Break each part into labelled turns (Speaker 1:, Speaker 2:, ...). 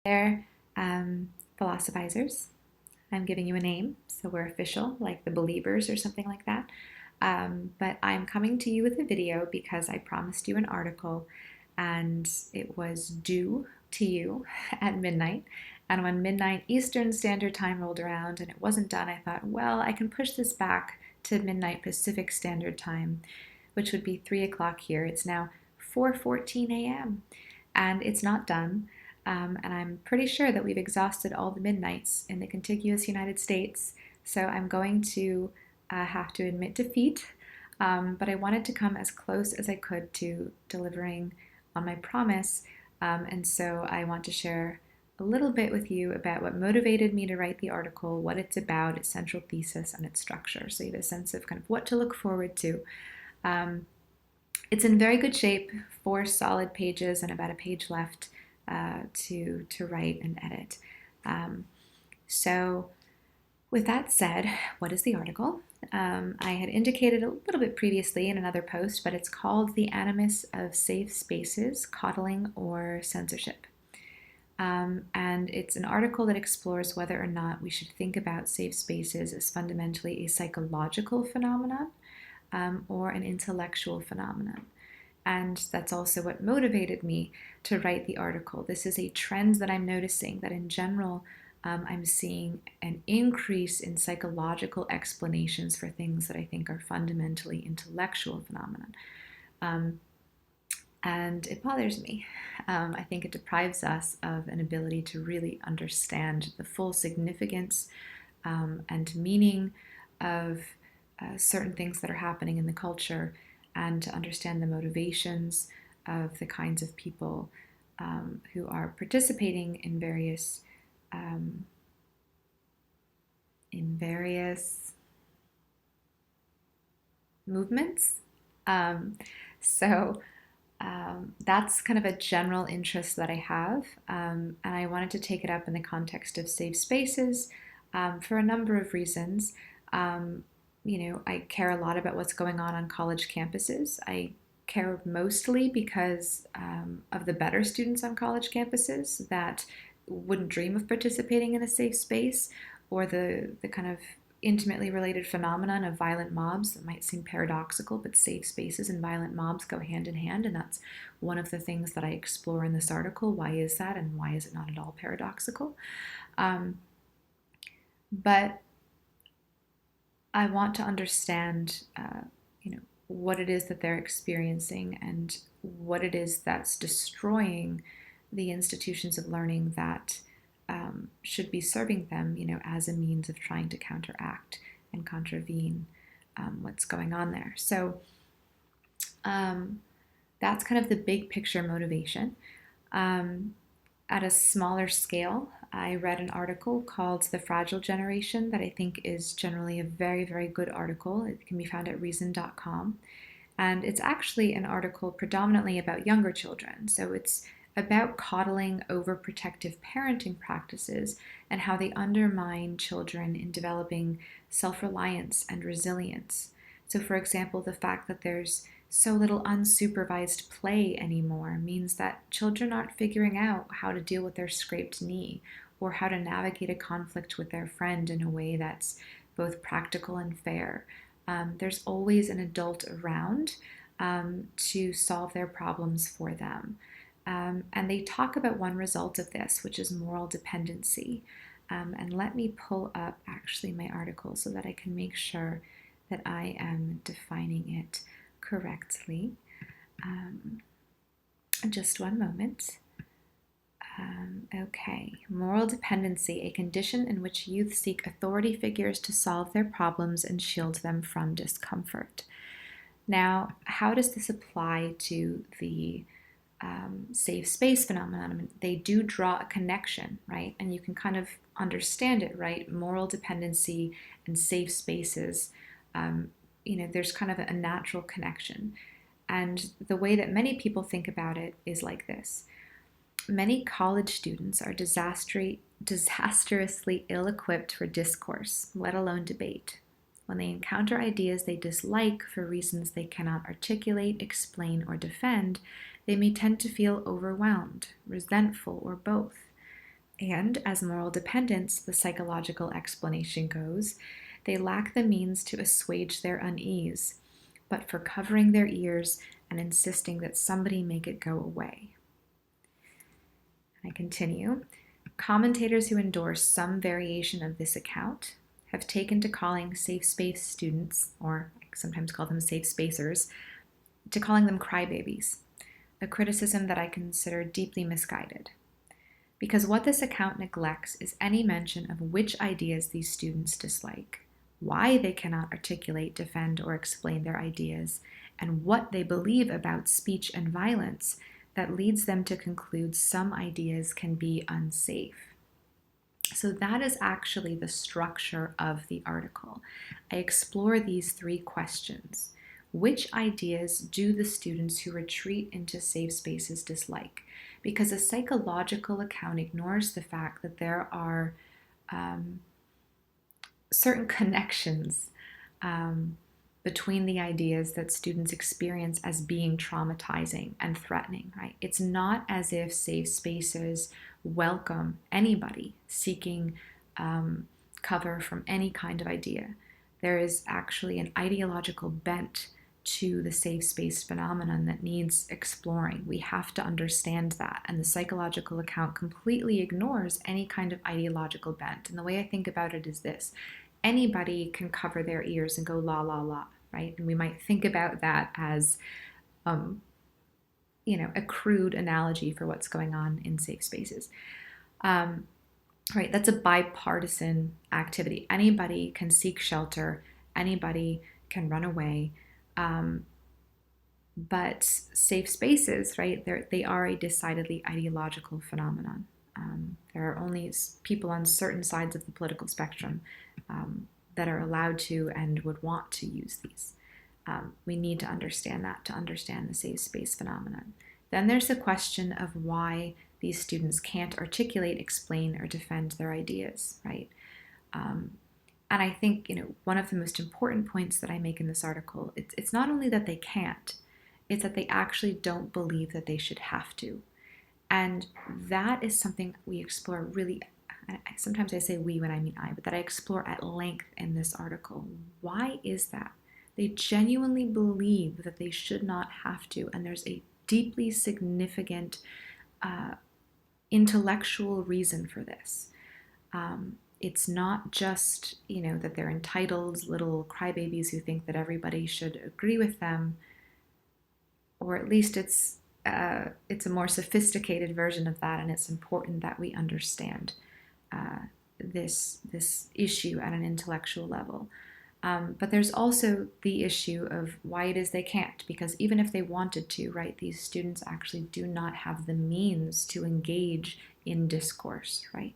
Speaker 1: There, philosophizers. I'm giving you a name, so we're official, like the Believers or something like that. But I'm coming to you with a video because I promised you an article and it was due to you at midnight. And when midnight Eastern Standard Time rolled around and it wasn't done, I thought, well, I can push this back to midnight Pacific Standard Time, which would be 3 o'clock here. It's now 4:14 a.m. and it's not done. And I'm pretty sure that we've exhausted all the midnights in the contiguous United States. So I'm going to have to admit defeat. But I wanted to come as close as I could to delivering on my promise. And so I want to share a little bit with you about what motivated me to write the article, what it's about, its central thesis, and its structure. So you have a sense of kind of what to look forward to. It's in very good shape, 4 solid pages and about a page left to write and edit. So with that said, what is the article? I had indicated a little bit previously in another post, but it's called The Animus of Safe Spaces, Coddling or Censorship. And it's an article that explores whether or not we should think about safe spaces as fundamentally a psychological phenomenon or an intellectual phenomenon. And that's also what motivated me to write the article. This is a trend that I'm noticing, that in general, I'm seeing an increase in psychological explanations for things that I think are fundamentally intellectual phenomena. And it bothers me. I think it deprives us of an ability to really understand the full significance and meaning of certain things that are happening in the culture, and to understand the motivations of the kinds of people who are participating in various movements. So that's kind of a general interest that I have, and I wanted to take it up in the context of safe spaces for a number of reasons. I care a lot about what's going on college campuses. I care mostly because of the better students on college campuses that wouldn't dream of participating in a safe space, or the kind of intimately related phenomenon of violent mobs that might seem paradoxical, but safe spaces and violent mobs go hand in hand, and that's one of the things that I explore in this article. Why is that, and why is it not at all paradoxical? But I want to understand, what it is that they're experiencing and what it is that's destroying the institutions of learning that should be serving them, as a means of trying to counteract and contravene what's going on there. So that's kind of the big picture motivation. At a smaller scale, I read an article called The Fragile Generation that I think is generally a very, very good article. It can be found at reason.com. And it's actually an article predominantly about younger children. So it's about coddling, overprotective parenting practices and how they undermine children in developing self-reliance and resilience. So for example, the fact that there's so little unsupervised play anymore means that children aren't figuring out how to deal with their scraped knee or how to navigate a conflict with their friend in a way that's both practical and fair. There's always an adult around to solve their problems for them. And they talk about one result of this, which is moral dependency. And let me pull up actually my article so that I can make sure that I am defining it correctly. Just one moment. Okay, moral dependency, a condition in which youth seek authority figures to solve their problems and shield them from discomfort. Now, how does this apply to the safe space phenomenon? I mean, they do draw a connection, right? And you can kind of understand it, right? Moral dependency and safe spaces, there's kind of a natural connection. And the way that many people think about it is like this. Many college students are disastrously ill-equipped for discourse, let alone debate. When they encounter ideas they dislike for reasons they cannot articulate, explain, or defend, they may tend to feel overwhelmed, resentful, or both. And as moral dependents, the psychological explanation goes, they lack the means to assuage their unease, but for covering their ears and insisting that somebody make it go away. I continue. Commentators who endorse some variation of this account have taken to calling safe space students, or I sometimes call them safe spacers, to calling them crybabies, a criticism that I consider deeply misguided. Because what this account neglects is any mention of which ideas these students dislike, why they cannot articulate, defend, or explain their ideas, and what they believe about speech and violence that leads them to conclude some ideas can be unsafe. So that is actually the structure of the article. I explore these three questions. Which ideas do the students who retreat into safe spaces dislike? Because a psychological account ignores the fact that there are certain connections between the ideas that students experience as being traumatizing and threatening, right? It's not as if safe spaces welcome anybody seeking cover from any kind of idea. There is actually an ideological bent to the safe space phenomenon that needs exploring. We have to understand that, and the psychological account completely ignores any kind of ideological bent. And the way I think about it is this: anybody can cover their ears and go la la la, right? And we might think about that as a crude analogy for what's going on in safe spaces. Right, that's a bipartisan activity. Anybody can seek shelter, anybody can run away, but safe spaces, right, they are a decidedly ideological phenomenon. There are only people on certain sides of the political spectrum that are allowed to and would want to use these. We need to understand that to understand the safe space phenomenon. Then there's the question of why these students can't articulate, explain, or defend their ideas, right? And I think, one of the most important points that I make in this article, it's not only that they can't, it's that they actually don't believe that they should have to. And that is something we explore really, sometimes I say we when I mean I, but that I explore at length in this article. Why is that? They genuinely believe that they should not have to, and there's a deeply significant intellectual reason for this. It's not just, that they're entitled little crybabies who think that everybody should agree with them, or at least it's a more sophisticated version of that, and it's important that we understand this issue at an intellectual level. But there's also the issue of why it is they can't, because even if they wanted to, right, these students actually do not have the means to engage in discourse, right?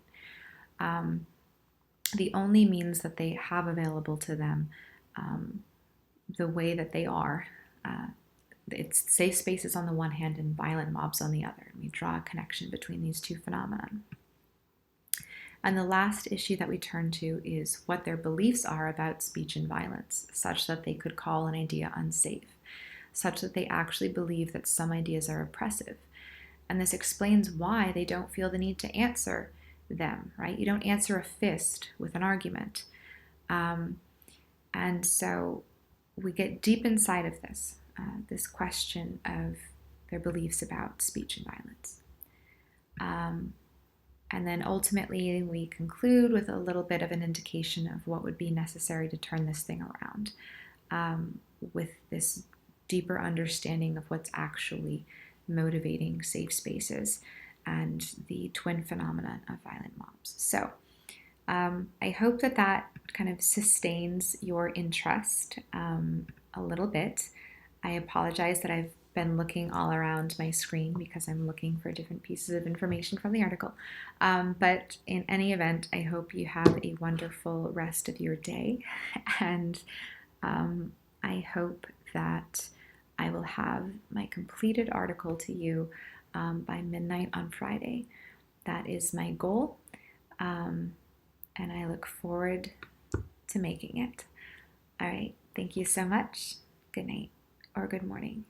Speaker 1: The only means that they have available to them, the way that they are, it's safe spaces on the one hand and violent mobs on the other. We draw a connection between these two phenomena. And the last issue that we turn to is what their beliefs are about speech and violence, such that they could call an idea unsafe, such that they actually believe that some ideas are oppressive. And this explains why they don't feel the need to answer them, right? You don't answer a fist with an argument. And so we get deep inside of this question of their beliefs about speech and violence. And then ultimately we conclude with a little bit of an indication of what would be necessary to turn this thing around, with this deeper understanding of what's actually motivating safe spaces and the twin phenomenon of violent mobs. So I hope that kind of sustains your interest a little bit. I apologize that I've been looking all around my screen because I'm looking for different pieces of information from the article. But in any event, I hope you have a wonderful rest of your day, and I hope that I will have my completed article to you by midnight on Friday. That is my goal, and I look forward to making it. All right, thank you so much. Good night or good morning.